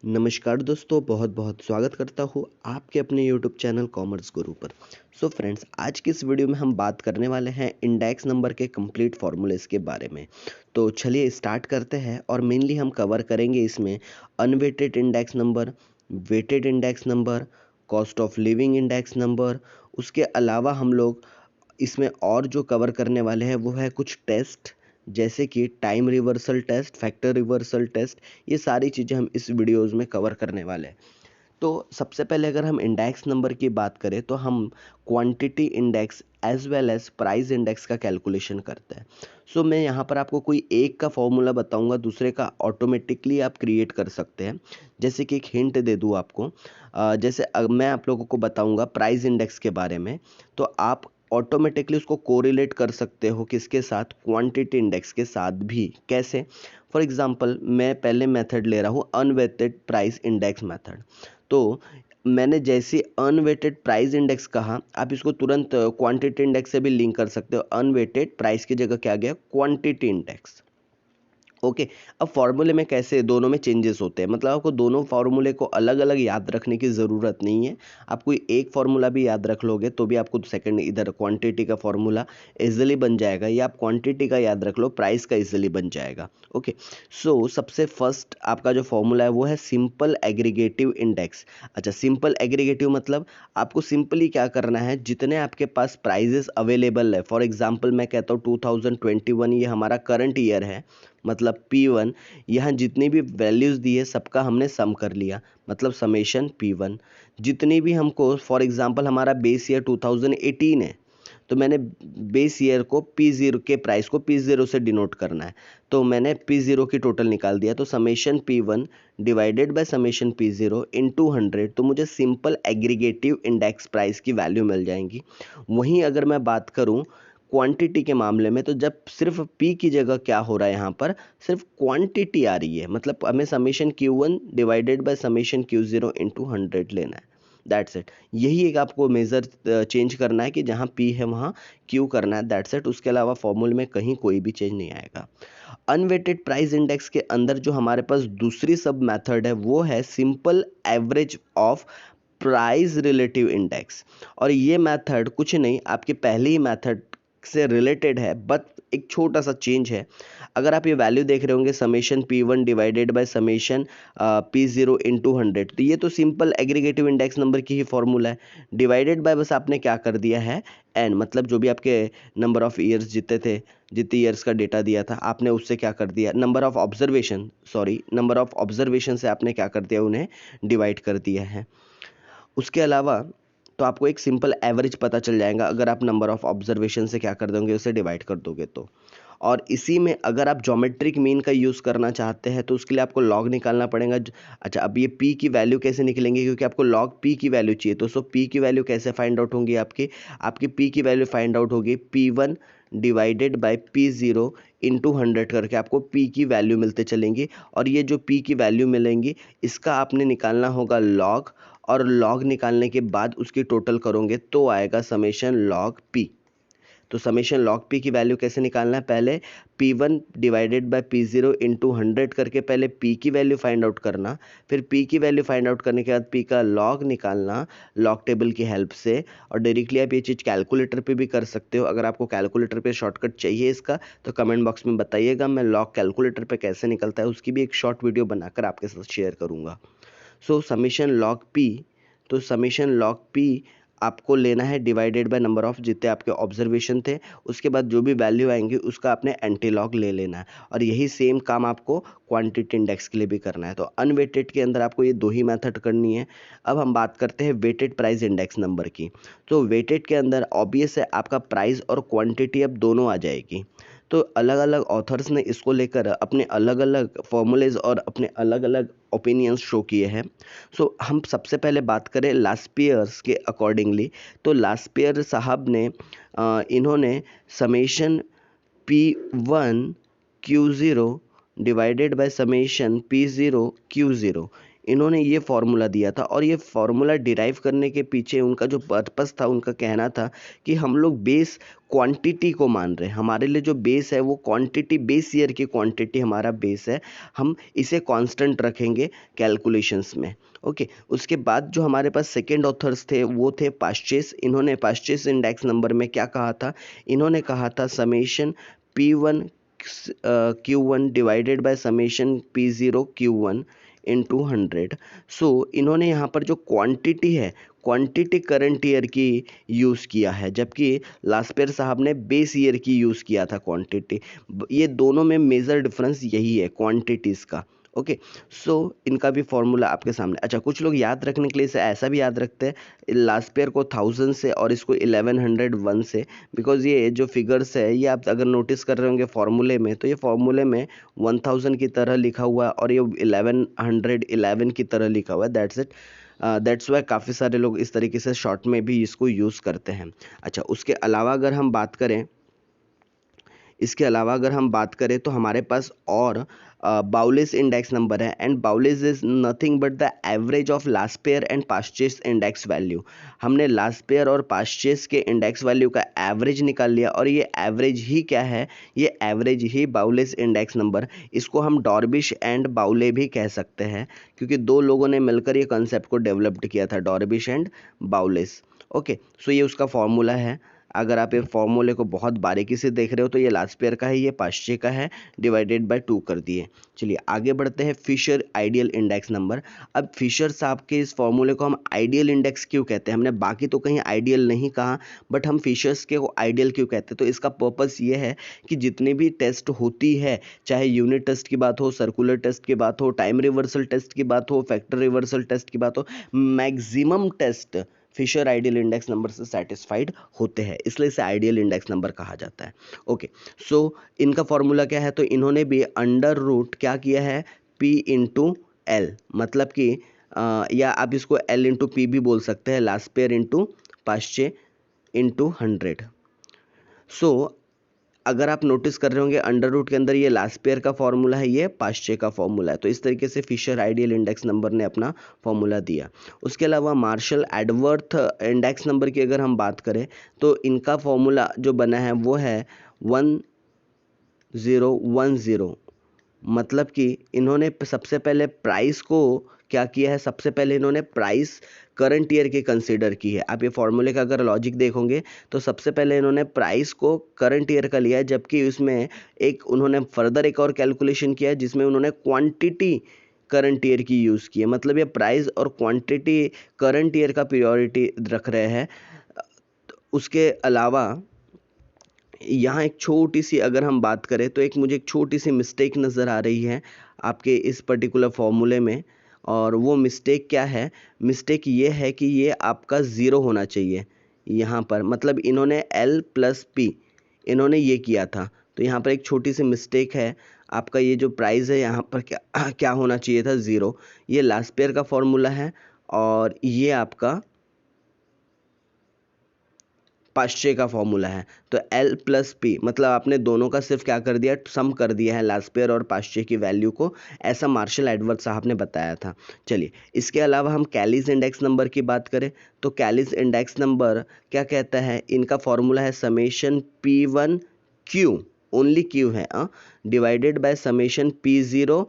नमस्कार दोस्तों, बहुत बहुत स्वागत करता हूँ आपके अपने यूट्यूब चैनल कॉमर्स गुरु पर। सो फ्रेंड्स, आज की इस वीडियो में हम बात करने वाले हैं इंडेक्स नंबर के कंप्लीट फार्मूलेस के बारे में। तो चलिए स्टार्ट करते हैं और मेनली हम कवर करेंगे इसमें unweighted index number, weighted index number, cost of living index number. उसके अलावा हम लोग इसमें और जो कवर करने वाले हैं वो है कुछ टेस्ट, जैसे कि time reversal test, factor reversal test. ये सारी चीज़ें हम इस वीडियोज़ में कवर करने वाले हैं। तो सबसे पहले अगर हम इंडेक्स नंबर की बात करें तो हम quantity index as well as price index का कैलकुलेशन करते हैं। सो मैं यहाँ पर आपको कोई एक का फॉर्मूला बताऊंगा, दूसरे का ऑटोमेटिकली आप क्रिएट कर सकते हैं। जैसे कि एक हिंट दे दूँ आपको, जैसे मैं आप लोगों को बताऊंगा प्राइस इंडेक्स के बारे में, तो आप ऑटोमेटिकली उसको कोरिलेट कर सकते हो किसके साथ, क्वांटिटी इंडेक्स के साथ भी। कैसे? फॉर एग्जांपल मैं पहले मेथड ले रहा हूँ अनवेटेड प्राइस इंडेक्स मेथड। तो मैंने जैसे अनवेटेड प्राइस इंडेक्स कहा, आप इसको तुरंत क्वांटिटी इंडेक्स से भी लिंक कर सकते हो। अनवेटेड प्राइस की जगह क्या गया, क्वांटिटी इंडेक्स। ओके। अब फॉर्मूले में कैसे दोनों में चेंजेस होते हैं, मतलब आपको दोनों फार्मूले को अलग अलग याद रखने की ज़रूरत नहीं है। आप कोई एक फार्मूला भी याद रख लोगे तो भी आपको सेकंड इधर क्वांटिटी का फार्मूला इजीली बन जाएगा, या आप क्वांटिटी का याद रख लो, प्राइस का इजीली बन जाएगा। ओके। सो सबसे फर्स्ट आपका जो फार्मूला है वो है सिंपल एग्रीगेटिव इंडेक्स। अच्छा, सिंपल एग्रीगेटिव मतलब आपको सिंपली क्या करना है, जितने आपके पास प्राइजेस अवेलेबल है। फॉर एग्जांपल मैं कहता हूँ 2021 ये हमारा करंट ईयर है, मतलब P1। यहाँ जितनी भी वैल्यूज़ दी है सबका हमने सम कर लिया, मतलब समेशन P1। जितनी भी हमको, फॉर एग्जांपल हमारा बेस ईयर 2018 है, तो मैंने बेस ईयर को P0 के प्राइस को P0 से डिनोट करना है, तो मैंने P0 की टोटल निकाल दिया। तो summation P1 divided by summation P0 into 100, तो मुझे सिंपल एग्रीगेटिव इंडेक्स प्राइस की वैल्यू मिल जाएंगी। वहीं अगर मैं बात करूं क्वांटिटी के मामले में, तो जब सिर्फ P की जगह क्या हो रहा है, यहाँ पर सिर्फ क्वांटिटी आ रही है, मतलब हमें summation Q1 divided by summation Q0 into 100 लेना है। That's it. यही एक आपको मेजर चेंज करना है कि जहाँ P है वहाँ Q करना है। That's it. उसके अलावा फॉर्मूले में कहीं कोई भी चेंज नहीं आएगा। अनवेटेड प्राइस इंडेक्स के अंदर जो हमारे पास दूसरी सब मेथड है वो है simple average of price relative index. और ये मेथड कुछ नहीं, आपके पहले ही मेथड से रिलेटेड है, बट एक छोटा सा चेंज है। अगर आप ये वैल्यू देख रहे होंगे summation P1 divided by summation P0 into 100, तो ये तो सिंपल एग्रीगेटिव इंडेक्स नंबर की ही फॉर्मूला है। डिवाइडेड बाय बस आपने क्या कर दिया है, n, मतलब जो भी आपके नंबर ऑफ ईयर्स जितने थे, जितने ईयर्स का डेटा दिया था आपने उससे क्या कर दिया, नंबर ऑफ ऑब्जर्वेशन से आपने क्या कर दिया, उन्हें डिवाइड कर दिया है। उसके अलावा तो आपको एक सिंपल एवरेज पता चल जाएगा अगर आप नंबर ऑफ ऑब्जर्वेशन से क्या कर दोगे, उसे डिवाइड कर दोगे तो। और इसी में अगर आप ज्योमेट्रिक मीन का यूज़ करना चाहते हैं तो उसके लिए आपको लॉग निकालना पड़ेगा। अच्छा, अब ये p की वैल्यू कैसे निकलेंगे, क्योंकि आपको लॉग p की वैल्यू चाहिए, तो सो p की वैल्यू कैसे फाइंड आउट होंगी, आपकी p की वैल्यू फाइंड आउट होगी P1 divided by P0 into 100 करके आपको p की वैल्यू मिलते चलेंगी। और ये जो p की वैल्यू मिलेंगी इसका आपने निकालना होगा लॉग, और लॉग निकालने के बाद उसकी टोटल करोगे तो आएगा समेशन लॉग p। तो समेशन लॉग p की वैल्यू कैसे निकालना है, पहले P1 divided by P0 into 100 करके पहले p की वैल्यू फाइंड आउट करना, फिर p की वैल्यू फाइंड आउट करने के बाद p का लॉग निकालना लॉग टेबल की हेल्प से। और डायरेक्टली आप ये चीज़ कैलकुलेटर पे भी कर सकते हो। अगर आपको कैलकुलेटर पे शॉर्टकट चाहिए इसका तो कमेंट बॉक्स में बताइएगा, मैं लॉग कैलकुलेटर पे कैसे निकलता है उसकी भी एक शॉर्ट वीडियो बनाकर आपके साथ शेयर करूँगा। सो समेशन लॉग p, तो समेशन लॉग p आपको लेना है डिवाइडेड बाय नंबर ऑफ जितने आपके ऑब्जर्वेशन थे, उसके बाद जो भी वैल्यू आएंगी उसका आपने एंटी लॉग ले लेना है। और यही सेम काम आपको क्वांटिटी इंडेक्स के लिए भी करना है। तो अनवेटेड के अंदर आपको ये दो ही मेथड करनी है। अब हम बात करते हैं वेटेड प्राइस इंडेक्स नंबर की। तो वेटेड के अंदर ऑब्वियस है आपका प्राइस और क्वांटिटी अब दोनों आ जाएगी। तो अलग अलग ऑथर्स ने इसको लेकर अपने अलग अलग फॉर्मूलेज और अपने अलग अलग ओपिनियंस शो किए हैं। सो हम सबसे पहले बात करें लास्पियर्स के अकॉर्डिंगली, तो लास्पियर साहब ने इन्होंने summation P1 Q0 divided by summation P0 Q0 इन्होंने ये फॉर्मूला दिया था, और ये फॉर्मूला डिराइव करने के पीछे उनका जो पर्पस था, उनका कहना था कि हम लोग बेस क्वांटिटी को मान रहे हैं। हमारे लिए जो बेस है वो क्वांटिटी, बेस ईयर की क्वांटिटी हमारा बेस है, हम इसे कांस्टेंट रखेंगे कैलकुलेशंस में। ओके, उसके बाद जो हमारे पास सेकेंड ऑथर्स थे वो थे पास्चेस। इन्होंने पास्चेस इंडेक्स नंबर में क्या कहा था, इन्होंने कहा था summation P1 Q1 divided by summation P0 Q1 into 100। सो इन्होंने यहाँ पर जो क्वांटिटी है, क्वांटिटी करंट ईयर की यूज़ किया है, जबकि लास्पेयर साहब ने बेस ईयर की यूज़ किया था क्वांटिटी। ये दोनों में मेजर डिफरेंस यही है, क्वांटिटीज़ का। ओके, सो इनका भी फॉर्मूला आपके सामने। अच्छा, कुछ लोग याद रखने के लिए इसे ऐसा भी याद रखते हैं, लास्पेयर को 1000 से और इसको 1101 से, बिकॉज ये जो फिगर्स है ये आप अगर नोटिस कर रहे होंगे फॉर्मूले में, तो ये फॉर्मूले में 1000 की तरह लिखा हुआ है और ये 1111 की तरह लिखा हुआ है। दैट्स वाई काफ़ी सारे लोग इस तरीके से शॉर्ट में भी इसको यूज़ करते हैं। अच्छा, उसके अलावा अगर हम बात करें, तो हमारे पास और बाउलिस इंडेक्स नंबर है, and Bowley's is nothing but the average of Laspeyres and Paasche's index value. हमने लास्पेयर और पास्चेस के इंडेक्स वैल्यू का एवरेज निकाल लिया, और ये एवरेज ही क्या है, ये एवरेज ही बाउलिस इंडेक्स नंबर। इसको हम डॉर्बिश एंड बाउले भी कह सकते हैं, क्योंकि दो लोगों ने मिलकर ये कंसेप्ट को डेवलप्ड किया था, डॉर्बिश एंड बाउलिस। ओके, सो ये उसका फॉर्मूला है। अगर आप ये फॉर्मूले को बहुत बारीकी से देख रहे हो तो ये लास्पेयर का है, ये पास्चे का है, डिवाइडेड बाय 2 कर दिए। चलिए आगे बढ़ते हैं, फिशर आइडियल इंडेक्स नंबर। अब फिशर साहब के इस फॉर्मूले को हम आइडियल इंडेक्स क्यों कहते हैं, हमने बाकी तो कहीं आइडियल नहीं कहा, बट हम फिशर्स के को आइडियल क्यों कहते हैं, तो इसका पर्पस ये है कि जितनी भी टेस्ट होती है, चाहे यूनिट टेस्ट की बात हो, सर्कुलर टेस्ट की बात हो, टाइम रिवर्सल टेस्ट की बात हो, फैक्टर रिवर्सल टेस्ट की बात हो, maximum test Fisher ideal index number से सेटिस्फाइड होते हैं, इसलिए इसे आइडियल इंडेक्स नंबर कहा जाता है। ओके, सो इनका फॉर्मूला क्या है, तो इन्होंने भी अंडर रूट क्या किया है, P इंटू एल, मतलब कि या आप इसको L इंटू पी भी बोल सकते हैं, लास्पेयर इंटू पास्चे इंटू 100। सो अगर आप नोटिस कर रहे होंगे अंडर रूट के अंदर ये लास्पेयर का फॉर्मूला है, ये पास्चे का फॉर्मूला है, तो इस तरीके से फिशर आइडियल इंडेक्स नंबर ने अपना फॉर्मूला दिया। उसके अलावा मार्शल एडवर्थ इंडेक्स नंबर की अगर हम बात करें, तो इनका फॉर्मूला जो बना है वो है 1010, मतलब कि इन्होंने सबसे पहले प्राइस को क्या किया है, सबसे पहले इन्होंने प्राइस करंट ईयर की कंसीडर की है। आप ये फॉर्मूले का अगर लॉजिक देखोगे तो सबसे पहले इन्होंने प्राइस को करंट ईयर का लिया है, जबकि उसमें एक उन्होंने फर्दर एक और कैलकुलेशन किया है जिसमें उन्होंने क्वांटिटी करंट ईयर की यूज़ की है, मतलब ये प्राइस और क्वांटिटी करंट ईयर का प्रायोरिटी रख रहे हैं। उसके अलावा यहाँ एक छोटी सी अगर हम बात करें तो मुझे एक छोटी सी मिस्टेक नज़र आ रही है आपके इस पर्टिकुलर फॉर्मूले में, और वो मिस्टेक क्या है, मिस्टेक ये है कि ये आपका ज़ीरो होना चाहिए यहाँ पर, मतलब इन्होंने L प्लस P इन्होंने ये किया था, तो यहाँ पर एक छोटी सी मिस्टेक है। आपका ये जो प्राइस है यहाँ पर क्या क्या होना चाहिए था, ज़ीरो। ये लास्पेयर का फॉर्मूला है और ये आपका पास्चे का फॉर्मूला है, तो L प्लस P, मतलब आपने दोनों का सिर्फ क्या कर दिया, सम कर दिया है लास्पेयर और पास्चे की वैल्यू को, ऐसा मार्शल एडवर्थ साहब ने बताया था। चलिए इसके अलावा हम कैलीज इंडेक्स नंबर की बात करें, तो कैलीज इंडेक्स नंबर क्या कहता है, इनका फॉर्मूला है summation P1 Q, only Q है, divided by summation P0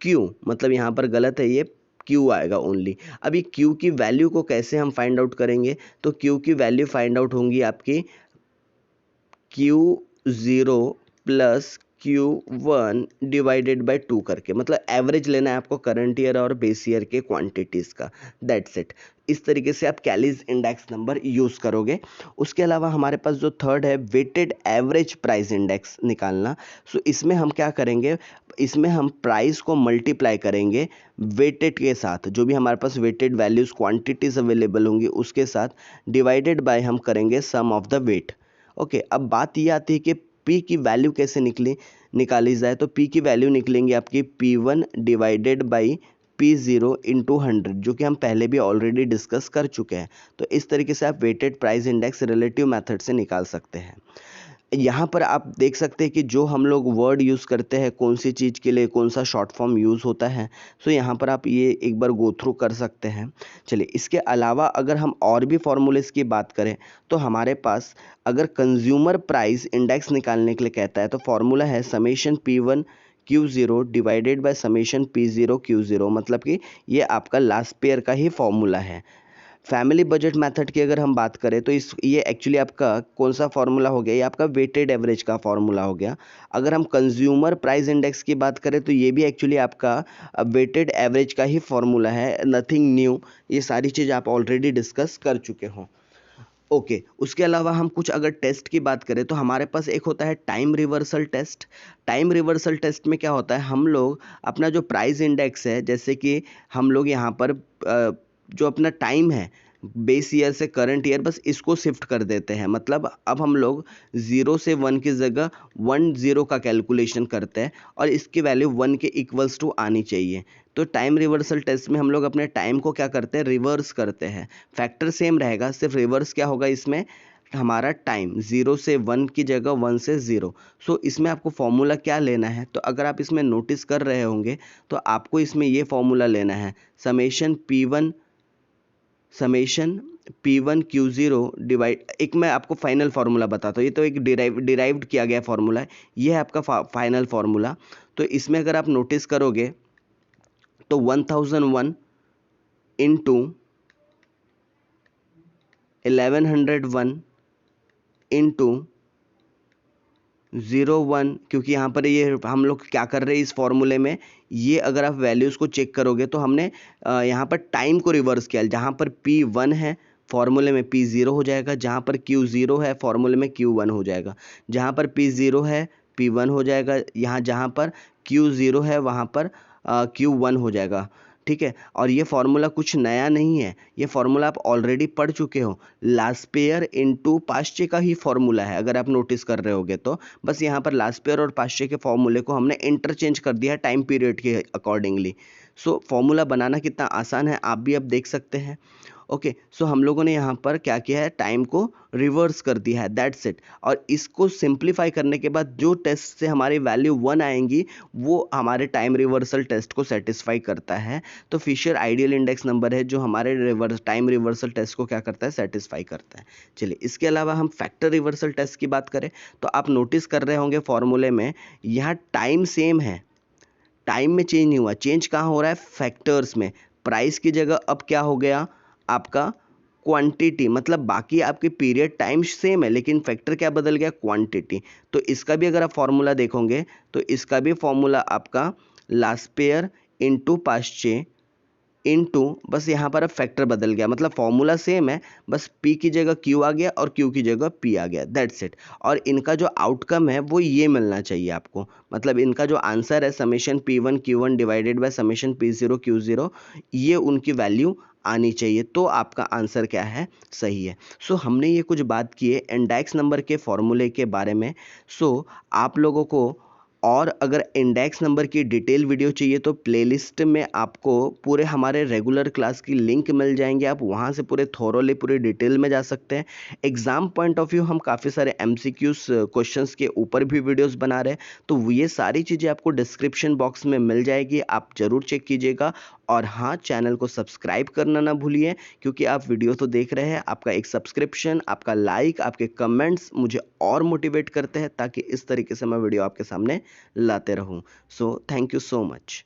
Q, मतलब यहाँ पर गलत है, ये Q आएगा ओनली। अभी Q की वैल्यू को कैसे हम फाइंड आउट करेंगे, तो Q की वैल्यू फाइंड आउट होंगी आपकी Q0 plus Q1 divided by 2 करके, मतलब एवरेज लेना है आपको करंट ईयर और बेस ईयर के क्वांटिटीज़ का, दैट्स इट। इस तरीके से आप कैलीज इंडेक्स नंबर यूज़ करोगे। उसके अलावा हमारे पास जो थर्ड है वेटेड एवरेज प्राइस इंडेक्स निकालना। सो इसमें हम क्या करेंगे, इसमें हम प्राइस को मल्टीप्लाई करेंगे वेटेड के साथ, जो भी हमारे पास वेटेड वैल्यूज़ क्वांटिटीज़ अवेलेबल होंगी उसके साथ, डिवाइडेड बाय हम करेंगे सम ऑफ द वेट। ओके, अब बात ये आती है कि P की वैल्यू कैसे निकाली जाए, तो P की वैल्यू निकलेंगी आपकी P1 divided by P0 into 100, जो कि हम पहले भी ऑलरेडी डिस्कस कर चुके हैं। तो इस तरीके से आप weighted price index relative method से निकाल सकते हैं। यहाँ पर आप देख सकते हैं कि जो हम लोग वर्ड यूज़ करते हैं, कौन सी चीज़ के लिए कौन सा शॉर्ट फॉर्म यूज़ होता है। सो यहाँ पर आप ये एक बार गो थ्रू कर सकते हैं। चलिए, इसके अलावा अगर हम और भी फॉर्मूलेस की बात करें तो हमारे पास अगर कंज्यूमर प्राइस इंडेक्स निकालने के लिए कहता है तो फॉर्मूला है summation P1 Q0 divided by summation P0 Q0, मतलब कि ये आपका लास्ट पेयर का ही फॉर्मूला है। फैमिली बजट मेथड की अगर हम बात करें तो ये एक्चुअली आपका कौन सा फॉर्मूला हो गया, ये आपका वेटेड एवरेज का फॉर्मूला हो गया। अगर हम कंज्यूमर प्राइस इंडेक्स की बात करें तो ये भी एक्चुअली आपका वेटेड एवरेज का ही फॉर्मूला है, नथिंग न्यू। ये सारी चीज़ आप ऑलरेडी डिस्कस कर चुके हो। ओके, उसके अलावा हम कुछ अगर टेस्ट की बात करें तो हमारे पास एक होता है time reversal test. Time reversal test में क्या होता है, हम लोग अपना जो प्राइस इंडेक्स है, जैसे कि हम लोग यहाँ पर जो अपना टाइम है बेस ईयर से करंट ईयर, बस इसको शिफ्ट कर देते हैं। मतलब अब हम लोग 0 से 1 की जगह 10 का कैलकुलेशन करते हैं और इसकी वैल्यू 1 के इक्वल्स टू आनी चाहिए। तो टाइम रिवर्सल टेस्ट में हम लोग अपने टाइम को क्या करते हैं, रिवर्स करते हैं। फैक्टर सेम रहेगा, सिर्फ रिवर्स क्या होगा इसमें, हमारा टाइम 0 से 1 की जगह 1 से 0। सो इसमें आपको फॉर्मूला क्या लेना है, तो अगर आप इसमें नोटिस कर रहे होंगे तो आपको इसमें ये फॉर्मूला लेना है समेशन P1 Q0 डिवाइड, एक मैं आपको फाइनल फार्मूला बताता हूँ, ये तो एक डिराइव्ड किया गया फार्मूला है, ये है आपका फाइनल फार्मूला। तो इसमें अगर आप नोटिस करोगे तो 1001 इंटू 1101 इंटू 01, क्योंकि यहाँ पर ये हम लोग क्या कर रहे हैं इस फॉर्मूले में, ये अगर आप वैल्यूज़ को चेक करोगे तो हमने यहाँ पर टाइम को रिवर्स किया। जहाँ पर P1 है फॉर्मूले में P0 हो जाएगा, जहाँ पर Q0 है फॉर्मूले में Q1 हो जाएगा, जहाँ पर P0 है P1 हो जाएगा, यहाँ जहाँ पर Q0 है वहाँ पर Q1 हो जाएगा। ठीक है, और ये फॉर्मूला कुछ नया नहीं है, ये फॉर्मूला आप ऑलरेडी पढ़ चुके हो। लास्ट पेयर इनटू पास्ट का ही फॉर्मूला है, अगर आप नोटिस कर रहे होगे तो। बस यहाँ पर लास्ट पेयर और पास्ट के फॉर्मूले को हमने इंटरचेंज कर दिया है टाइम पीरियड के अकॉर्डिंगली। सो फॉर्मूला बनाना कितना आसान है आप भी अब देख सकते हैं। ओके, सो हम लोगों ने यहाँ पर क्या किया है, टाइम को रिवर्स कर दिया है, दैट्स इट। और इसको सिंप्लीफाई करने के बाद जो टेस्ट से हमारी वैल्यू 1 आएंगी वो हमारे टाइम रिवर्सल टेस्ट को सेटिस्फाई करता है। तो फिशर आइडियल इंडेक्स नंबर है जो हमारे टाइम रिवर्सल टेस्ट को क्या करता है, सेटिस्फाई करता है। चलिए, इसके अलावा हम फैक्टर रिवर्सल टेस्ट की बात करें तो आप नोटिस कर रहे होंगे फॉर्मूले में यहाँ टाइम सेम है, टाइम में चेंज नहीं हुआ, चेंज कहाँ हो रहा है, फैक्टर्स में। प्राइस की जगह अब क्या हो गया आपका क्वांटिटी, मतलब बाकी आपकी पीरियड टाइम सेम है लेकिन फैक्टर क्या बदल गया, क्वांटिटी। तो इसका भी अगर आप फॉर्मूला देखोगे तो इसका भी फॉर्मूला आपका last pair into past into, बस यहाँ पर अब फैक्टर बदल गया, मतलब फॉर्मूला सेम है, बस P की जगह Q आ गया और Q की जगह P आ गया, दैट्स इट। और इनका जो आउटकम है वो ये मिलना चाहिए आपको, मतलब इनका जो आंसर है summation P1 Q1 divided by summation P0 Q0, ये उनकी वैल्यू आनी चाहिए, तो आपका आंसर क्या है, सही है। सो हमने ये कुछ बात की है इंडेक्स नंबर के फॉर्मूले के बारे में। सो आप लोगों को और अगर इंडेक्स नंबर की डिटेल वीडियो चाहिए तो प्लेलिस्ट में आपको पूरे हमारे रेगुलर क्लास की लिंक मिल जाएंगे, आप वहाँ से पूरे थोरोली पूरे डिटेल में जा सकते हैं। एग्जाम पॉइंट ऑफ व्यू हम काफ़ी सारे MCQs क्वेश्चंस के ऊपर भी वीडियोस बना रहे हैं, तो ये सारी चीज़ें आपको डिस्क्रिप्शन बॉक्स में मिल जाएगी, आप ज़रूर चेक कीजिएगा। और हाँ, चैनल को सब्सक्राइब करना ना भूलिए, क्योंकि आप वीडियो तो देख रहे हैं, आपका एक सब्सक्रिप्शन, आपका लाइक, आपके कमेंट्स मुझे और मोटिवेट करते हैं ताकि इस तरीके से मैं वीडियो आपके सामने लाते रहूं। So thank you so much.